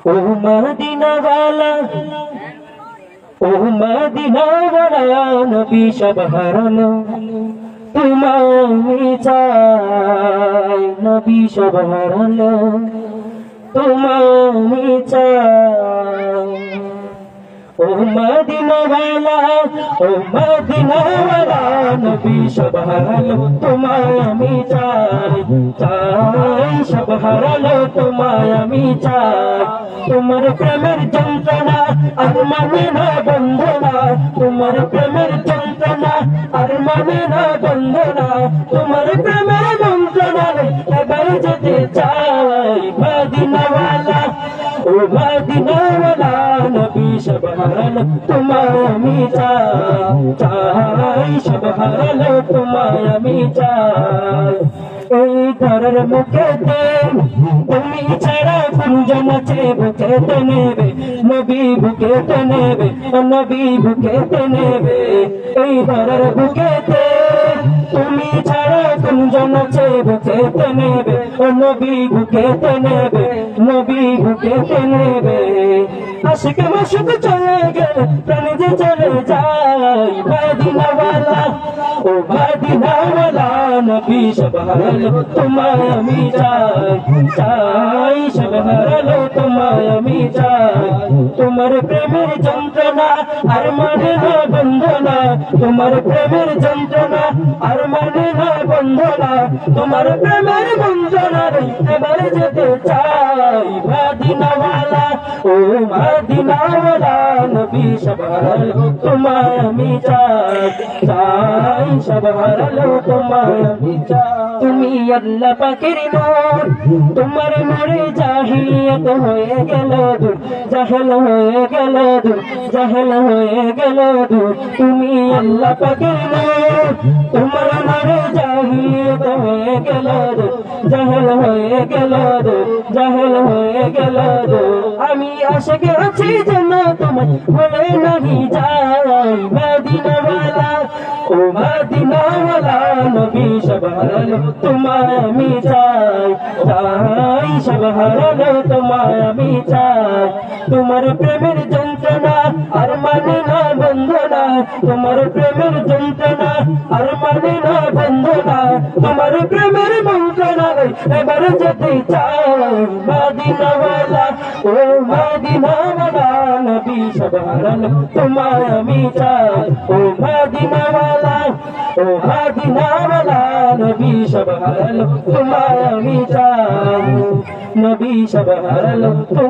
ओ Medina वाला ओ Medina वाला नबी सब हारानो तुम्हारे चाই नबी सब हारानो तुम्हारे चाই ओ मदीना वाला नबी सब हारानो तुम्हारे চাই सब हारानो तुम्हारे চাই তোমার প্রেমের যন্ত্রণা আর মানে না বন্ধনা তোমার প্রেমের যন্ত্রণা আর মানে না বন্ধনা তোমার প্রেমের যন্ত্রণা এবার যেতে চাই মদিনাওয়ালা ও মদিনাওয়ালা নবী সব হারালো তোমায় আমি চাই সব হারালো তোমায় আমি চাই এই ধরার মুখেতে তুমি ছাড়া কুঞ্জন আছে বুকেতে নেবে নবী বুকেতে নেবে নবী বুকেতে নেবে এই ধরার বুকেতে তুমি ছাড়া কুঞ্জন আছে বুকেতে নেবে নবী বুকেতে নেবে নবী বুকেতে নেবে আশিক মাশুক চলে গেলে প্রাণ যে চলে যায় মদিনাওয়ালা ও মদিনাওয়ালা নবী সব হারালো তোমায় আমি চাই সব হারালো তোমায় আমি চাই তোমার প্রেমের যন্ত্রণা আর মানে না বন্ধনা তোমার প্রেমের যন্ত্রণা আর মানে না বন্ধনা তোমার প্রেমের বন্ধনা এবার যেতে চাই মদিনাওয়ালা ও মদিনাওয়ালা নবী সব হারালো তোমায় আমি চাই সব হারালো তোমায় আমি চাই তুমি আল্লাহ পাকের নূর তোমার নূরে জাহিলিয়ত হয়ে গেল দূর জাহেল হয়ে গেল দূর জাহেল হয়ে গেল দূর তুমি আল্লাহ পাকের নূর তোমার নূরে জাহিলিয়ত হয়ে গেল দূর জাহেল হয়ে গেল দূর জাহেল হয়ে গেল দূর আমি আশিক আছি যেন তোমার ভুলে নাহি যাই মদিনাওয়ালা ও মদিনাওয়ালা নবী সব হারালো তোমায় আমি চাই সব হারালো তোমায় আমি চাই তোমার প্রেমের যন্ত্রণা আর মানে না বন্ধনা তোমার প্রেমের যন্ত্রণা আর মানে না বন্ধনা তোমার প্রেমের যন্ত্রণা এবার যেতে চাই মদিনাওয়ালা ও মদিনাওয়ালা নবী সব হারালো তোমায় আমি চাই ও মদিনাওয়ালা ও মদিনাওয়ালা নবী সব হারালো তোমায় আমি চাই নবী সব হারালো তোমায়